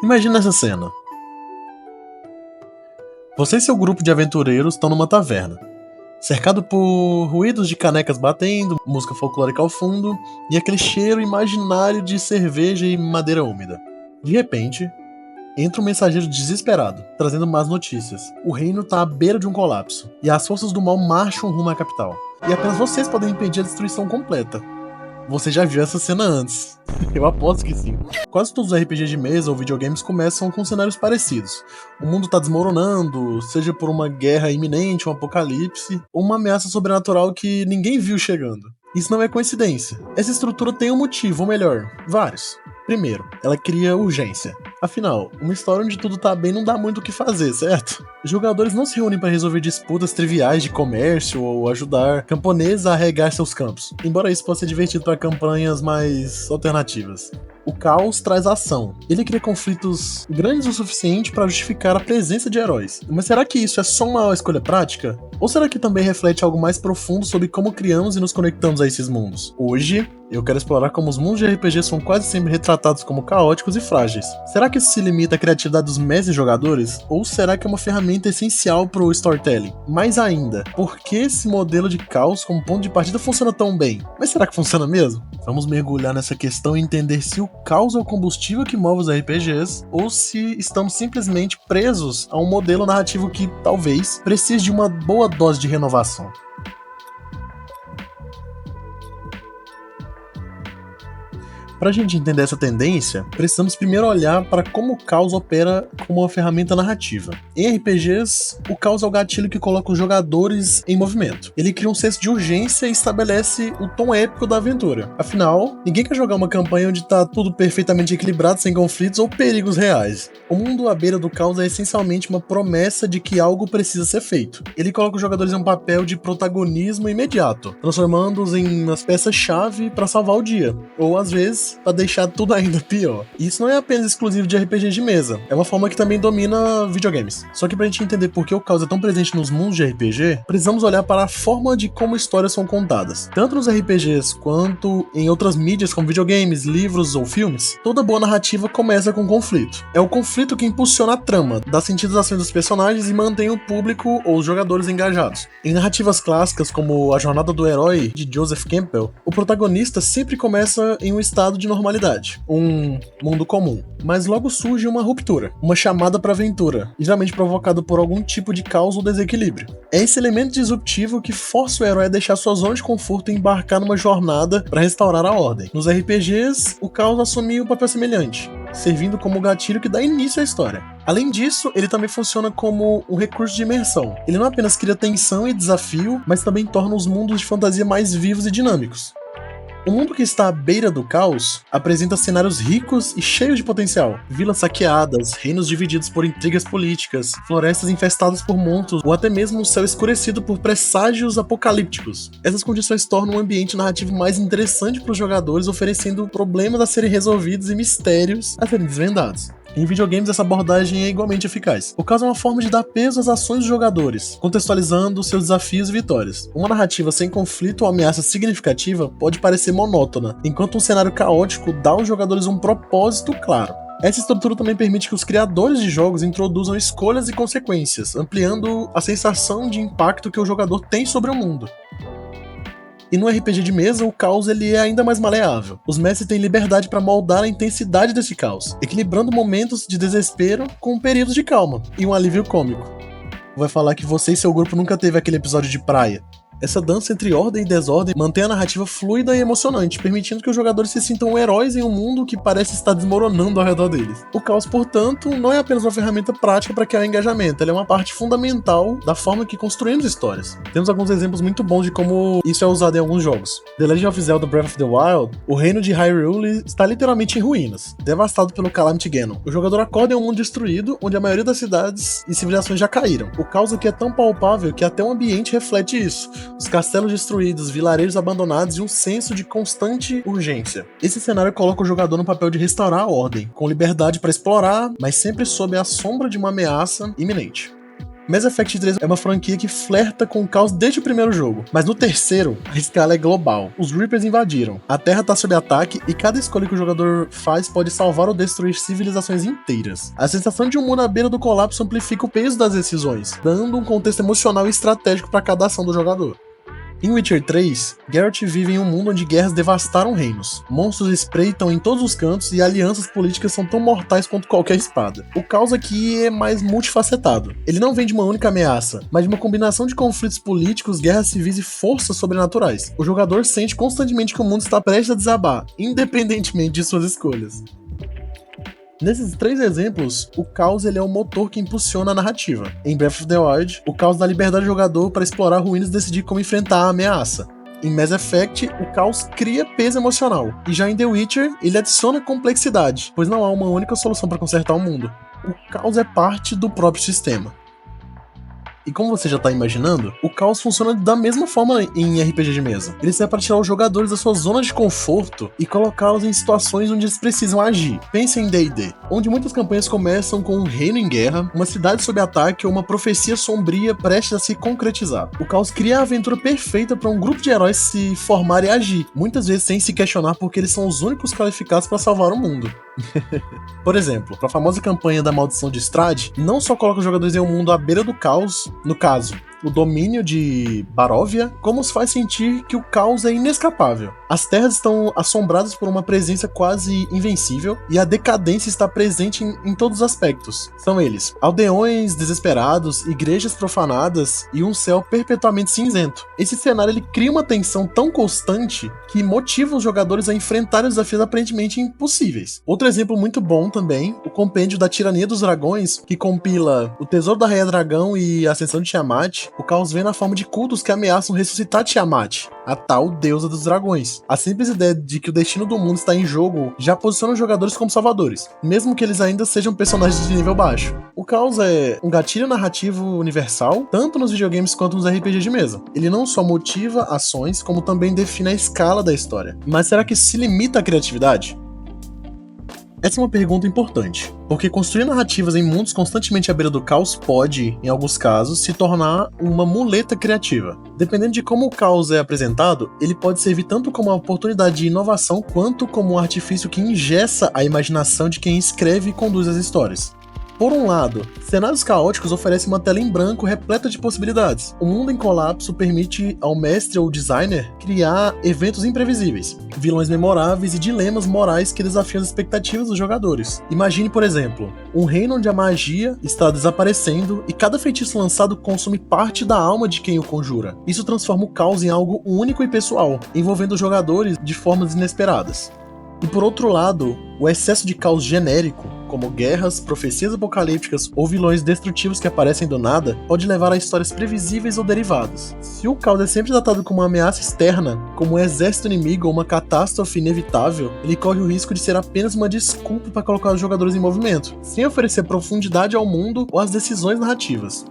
Imagina essa cena. Você e seu grupo de aventureiros estão numa taverna, cercado por ruídos de canecas batendo, música folclórica ao fundo e aquele cheiro imaginário de cerveja e madeira úmida. De repente, entra um mensageiro desesperado, trazendo más notícias. O reino está à beira de um colapso, e as forças do mal marcham rumo à capital. E apenas vocês podem impedir a destruição completa. Você já viu essa cena antes. Eu aposto que sim. Quase todos os RPGs de mesa ou videogames começam com cenários parecidos. O mundo tá desmoronando, seja por uma guerra iminente, um apocalipse, ou uma ameaça sobrenatural que ninguém viu chegando. Isso não é coincidência. Essa estrutura tem um motivo, ou melhor, vários. Primeiro, ela cria urgência. Afinal, uma história onde tudo tá bem não dá muito o que fazer, certo? Os jogadores não se reúnem para resolver disputas triviais de comércio ou ajudar camponeses a regar seus campos, embora isso possa ser divertido para campanhas mais alternativas. O caos traz ação. Ele cria conflitos grandes o suficiente para justificar a presença de heróis. Mas será que isso é só uma escolha prática? Ou será que também reflete algo mais profundo sobre como criamos e nos conectamos a esses mundos? Hoje, eu quero explorar como os mundos de RPG são quase sempre retratados como caóticos e frágeis. Será que isso se limita à criatividade dos mestres jogadores? Ou será que é uma ferramenta essencial para o storytelling? Mais ainda, por que esse modelo de caos como ponto de partida funciona tão bem? Mas será que funciona mesmo? Vamos mergulhar nessa questão e entender se o caos é o combustível que move os RPGs ou se estamos simplesmente presos a um modelo narrativo que, talvez, precise de uma boa dose de renovação. Para a gente entender essa tendência, precisamos primeiro olhar para como o caos opera como uma ferramenta narrativa. Em RPGs, o caos é o gatilho que coloca os jogadores em movimento. Ele cria um senso de urgência e estabelece o tom épico da aventura. Afinal, ninguém quer jogar uma campanha onde está tudo perfeitamente equilibrado, sem conflitos ou perigos reais. O mundo à beira do caos é essencialmente uma promessa de que algo precisa ser feito. Ele coloca os jogadores em um papel de protagonismo imediato, transformando-os em umas peças-chave para salvar o dia, ou às vezes para deixar tudo ainda pior. E isso não é apenas exclusivo de RPGs de mesa, é uma forma que também domina videogames. Só que pra gente entender por que o caos é tão presente nos mundos de RPG, precisamos olhar para a forma de como histórias são contadas. Tanto nos RPGs quanto em outras mídias como videogames, livros ou filmes, toda boa narrativa começa com conflito. É o conflito que impulsiona a trama, dá sentido às ações dos personagens e mantém o público ou os jogadores engajados. Em narrativas clássicas como A Jornada do Herói, de Joseph Campbell, o protagonista sempre começa em um estado de normalidade, um mundo comum, mas logo surge uma ruptura, uma chamada para aventura, geralmente provocada por algum tipo de caos ou desequilíbrio. É esse elemento disruptivo que força o herói a deixar sua zona de conforto e embarcar numa jornada para restaurar a ordem. Nos RPGs, o caos assume um papel semelhante, servindo como o gatilho que dá início à história. Além disso, ele também funciona como um recurso de imersão. Ele não apenas cria tensão e desafio, mas também torna os mundos de fantasia mais vivos e dinâmicos. O mundo que está à beira do caos apresenta cenários ricos e cheios de potencial. Vilas saqueadas, reinos divididos por intrigas políticas, florestas infestadas por monstros ou até mesmo um céu escurecido por presságios apocalípticos. Essas condições tornam o ambiente narrativo mais interessante para os jogadores, oferecendo problemas a serem resolvidos e mistérios a serem desvendados. Em videogames, essa abordagem é igualmente eficaz. O caos é uma forma de dar peso às ações dos jogadores, contextualizando seus desafios e vitórias. Uma narrativa sem conflito ou ameaça significativa pode parecer monótona, enquanto um cenário caótico dá aos jogadores um propósito claro. Essa estrutura também permite que os criadores de jogos introduzam escolhas e consequências, ampliando a sensação de impacto que o jogador tem sobre o mundo. E no RPG de mesa, o caos ele é ainda mais maleável. Os mestres têm liberdade para moldar a intensidade desse caos, equilibrando momentos de desespero com períodos de calma e um alívio cômico. Vai falar que você e seu grupo nunca teve aquele episódio de praia. Essa dança entre ordem e desordem mantém a narrativa fluida e emocionante, permitindo que os jogadores se sintam heróis em um mundo que parece estar desmoronando ao redor deles. O caos, portanto, não é apenas uma ferramenta prática para criar engajamento, ele é uma parte fundamental da forma que construímos histórias. Temos alguns exemplos muito bons de como isso é usado em alguns jogos. The Legend of Zelda Breath of the Wild, o reino de Hyrule está literalmente em ruínas, devastado pelo Calamity Ganon. O jogador acorda em um mundo destruído, onde a maioria das cidades e civilizações já caíram. O caos aqui é tão palpável que até o ambiente reflete isso. Os castelos destruídos, vilarejos abandonados e um senso de constante urgência. Esse cenário coloca o jogador no papel de restaurar a ordem, com liberdade para explorar, mas sempre sob a sombra de uma ameaça iminente. Mass Effect 3 é uma franquia que flerta com o caos desde o primeiro jogo, mas no terceiro, a escala é global. Os Reapers invadiram, a Terra tá sob ataque e cada escolha que o jogador faz pode salvar ou destruir civilizações inteiras. A sensação de um mundo à beira do colapso amplifica o peso das decisões, dando um contexto emocional e estratégico para cada ação do jogador. Em Witcher 3, Geralt vive em um mundo onde guerras devastaram reinos. Monstros espreitam em todos os cantos e alianças políticas são tão mortais quanto qualquer espada. O caos aqui é mais multifacetado. Ele não vem de uma única ameaça, mas de uma combinação de conflitos políticos, guerras civis e forças sobrenaturais. O jogador sente constantemente que o mundo está prestes a desabar, independentemente de suas escolhas. Nesses 3 exemplos, o caos ele é o motor que impulsiona a narrativa. Em Breath of the Wild, o caos dá liberdade ao jogador para explorar ruínas e decidir como enfrentar a ameaça. Em Mass Effect, o caos cria peso emocional. E já em The Witcher, ele adiciona complexidade, pois não há uma única solução para consertar o mundo. O caos é parte do próprio sistema. E como você já tá imaginando, o caos funciona da mesma forma em RPG de mesa. Ele serve para tirar os jogadores da sua zona de conforto e colocá-los em situações onde eles precisam agir. Pense em D&D, onde muitas campanhas começam com um reino em guerra, uma cidade sob ataque ou uma profecia sombria prestes a se concretizar. O caos cria a aventura perfeita para um grupo de heróis se formar e agir, muitas vezes sem se questionar porque eles são os únicos qualificados para salvar o mundo. Por exemplo, para a famosa campanha da Maldição de Strahd, não só coloca os jogadores em um mundo à beira do caos, no caso, o domínio de Baróvia, como os faz sentir que o caos é inescapável. As terras estão assombradas por uma presença quase invencível e a decadência está presente em todos os aspectos. São eles: aldeões desesperados, igrejas profanadas e um céu perpetuamente cinzento. Esse cenário ele cria uma tensão tão constante que motiva os jogadores a enfrentarem desafios aparentemente impossíveis. Outro exemplo muito bom também, o compêndio da Tirania dos Dragões, que compila o Tesouro da Rainha Dragão e a Ascensão de Tiamat. O caos vem na forma de cultos que ameaçam ressuscitar Tiamat, a tal deusa dos dragões. A simples ideia de que o destino do mundo está em jogo já posiciona os jogadores como salvadores, mesmo que eles ainda sejam personagens de nível baixo. O caos é um gatilho narrativo universal, tanto nos videogames quanto nos RPGs de mesa. Ele não só motiva ações, como também define a escala da história. Mas será que isso se limita à criatividade? Essa é uma pergunta importante, porque construir narrativas em mundos constantemente à beira do caos pode, em alguns casos, se tornar uma muleta criativa. Dependendo de como o caos é apresentado, ele pode servir tanto como uma oportunidade de inovação, quanto como um artifício que engessa a imaginação de quem escreve e conduz as histórias. Por um lado, cenários caóticos oferecem uma tela em branco repleta de possibilidades. O mundo em colapso permite ao mestre ou designer criar eventos imprevisíveis, vilões memoráveis e dilemas morais que desafiam as expectativas dos jogadores. Imagine, por exemplo, um reino onde a magia está desaparecendo e cada feitiço lançado consome parte da alma de quem o conjura. Isso transforma o caos em algo único e pessoal, envolvendo os jogadores de formas inesperadas. E por outro lado, o excesso de caos genérico, como guerras, profecias apocalípticas ou vilões destrutivos que aparecem do nada, pode levar a histórias previsíveis ou derivadas. Se o caos é sempre tratado como uma ameaça externa, como um exército inimigo ou uma catástrofe inevitável, ele corre o risco de ser apenas uma desculpa para colocar os jogadores em movimento, sem oferecer profundidade ao mundo ou às decisões narrativas.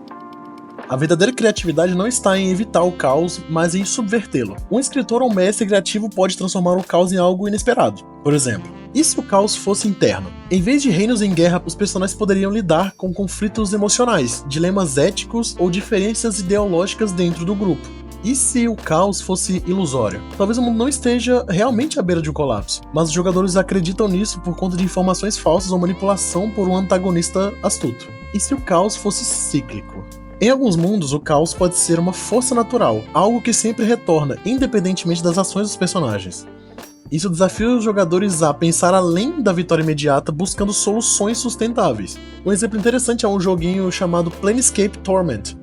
A verdadeira criatividade não está em evitar o caos, mas em subvertê-lo. Um escritor ou mestre criativo pode transformar o caos em algo inesperado. Por exemplo, e se o caos fosse interno? Em vez de reinos em guerra, os personagens poderiam lidar com conflitos emocionais, dilemas éticos ou diferenças ideológicas dentro do grupo. E se o caos fosse ilusório? Talvez o mundo não esteja realmente à beira de um colapso, mas os jogadores acreditam nisso por conta de informações falsas ou manipulação por um antagonista astuto. E se o caos fosse cíclico? Em alguns mundos, o caos pode ser uma força natural, algo que sempre retorna, independentemente das ações dos personagens. Isso desafia os jogadores a pensar além da vitória imediata, buscando soluções sustentáveis. Um exemplo interessante é um joguinho chamado Planescape Torment.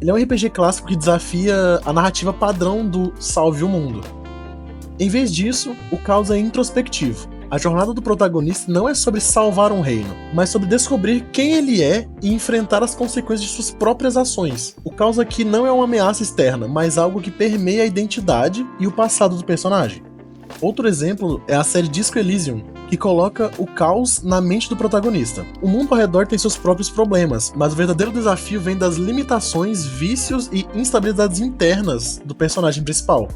Ele é um RPG clássico que desafia a narrativa padrão do salve o mundo. Em vez disso, o caos é introspectivo. A jornada do protagonista não é sobre salvar um reino, mas sobre descobrir quem ele é e enfrentar as consequências de suas próprias ações. O caos aqui não é uma ameaça externa, mas algo que permeia a identidade e o passado do personagem. Outro exemplo é a série Disco Elysium, que coloca o caos na mente do protagonista. O mundo ao redor tem seus próprios problemas, mas o verdadeiro desafio vem das limitações, vícios e instabilidades internas do personagem principal.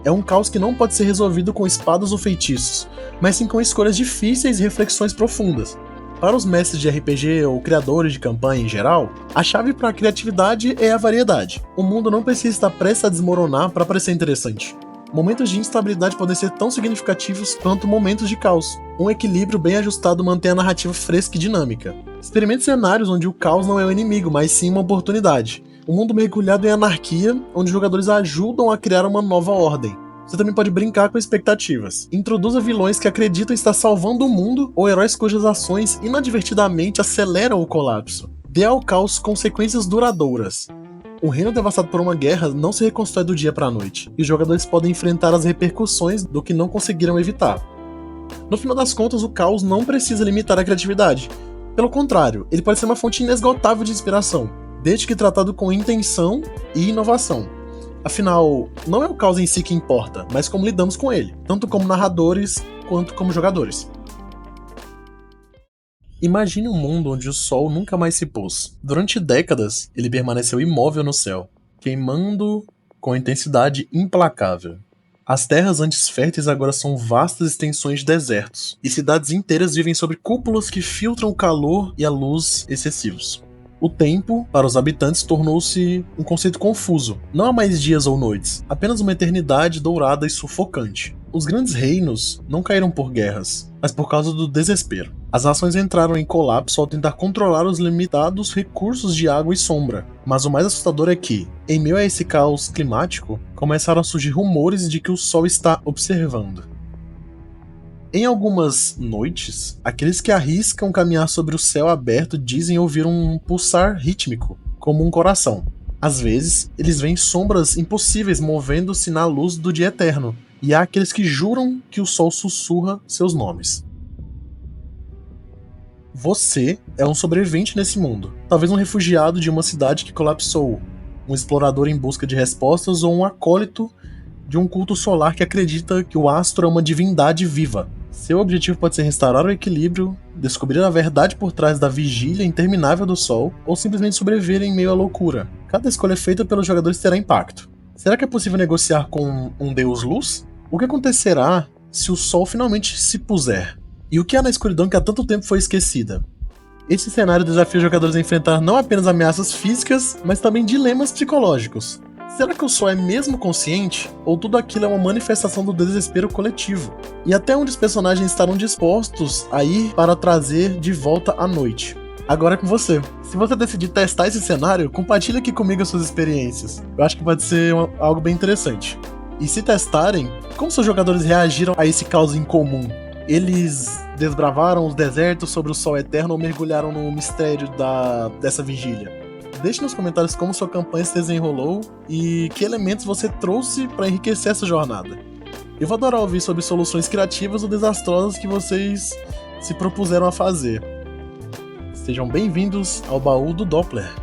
É um caos que não pode ser resolvido com espadas ou feitiços, mas sim com escolhas difíceis e reflexões profundas. Para os mestres de RPG ou criadores de campanha em geral, a chave para a criatividade é a variedade. O mundo não precisa estar prestes a desmoronar para parecer interessante. Momentos de instabilidade podem ser tão significativos quanto momentos de caos. Um equilíbrio bem ajustado mantém a narrativa fresca e dinâmica. Experimente cenários onde o caos não é o inimigo, mas sim uma oportunidade. Um mundo mergulhado em anarquia, onde os jogadores ajudam a criar uma nova ordem. Você também pode brincar com expectativas. Introduza vilões que acreditam estar salvando o mundo ou heróis cujas ações inadvertidamente aceleram o colapso. Dê ao caos consequências duradouras. O reino devastado por uma guerra não se reconstrói do dia para a noite, e os jogadores podem enfrentar as repercussões do que não conseguiram evitar. No final das contas, o caos não precisa limitar a criatividade. Pelo contrário, ele pode ser uma fonte inesgotável de inspiração, desde que tratado com intenção e inovação. Afinal, não é o caos em si que importa, mas como lidamos com ele, tanto como narradores quanto como jogadores. Imagine um mundo onde o sol nunca mais se pôs. Durante décadas, ele permaneceu imóvel no céu, queimando com intensidade implacável. As terras antes férteis agora são vastas extensões de desertos, e cidades inteiras vivem sob cúpulas que filtram o calor e a luz excessivos. O tempo, para os habitantes, tornou-se um conceito confuso. Não há mais dias ou noites, apenas uma eternidade dourada e sufocante. Os grandes reinos não caíram por guerras, mas por causa do desespero. As nações entraram em colapso ao tentar controlar os limitados recursos de água e sombra. Mas o mais assustador é que, em meio a esse caos climático, começaram a surgir rumores de que o Sol está observando. Em algumas noites, aqueles que arriscam caminhar sobre o céu aberto dizem ouvir um pulsar rítmico, como um coração. Às vezes, eles veem sombras impossíveis movendo-se na luz do dia eterno, e há aqueles que juram que o sol sussurra seus nomes. Você é um sobrevivente nesse mundo, talvez um refugiado de uma cidade que colapsou, um explorador em busca de respostas ou um acólito de um culto solar que acredita que o astro é uma divindade viva. Seu objetivo pode ser restaurar o equilíbrio, descobrir a verdade por trás da vigília interminável do Sol, ou simplesmente sobreviver em meio à loucura. Cada escolha feita pelos jogadores terá impacto. Será que é possível negociar com um deus luz? O que acontecerá se o Sol finalmente se puser? E o que há na escuridão que há tanto tempo foi esquecida? Esse cenário desafia os jogadores a enfrentar não apenas ameaças físicas, mas também dilemas psicológicos. Será que o Sol é mesmo consciente? Ou tudo aquilo é uma manifestação do desespero coletivo? E até onde os personagens estarão dispostos a ir para trazer de volta a noite? Agora é com você. Se você decidir testar esse cenário, compartilhe aqui comigo as suas experiências. Eu acho que pode ser algo bem interessante. E se testarem, como seus jogadores reagiram a esse caos incomum? Eles desbravaram os desertos sobre o Sol eterno ou mergulharam no mistério dessa vigília? Deixe nos comentários como sua campanha se desenrolou e que elementos você trouxe para enriquecer essa jornada. Eu vou adorar ouvir sobre soluções criativas ou desastrosas que vocês se propuseram a fazer. Sejam bem-vindos ao Baú do Doppler.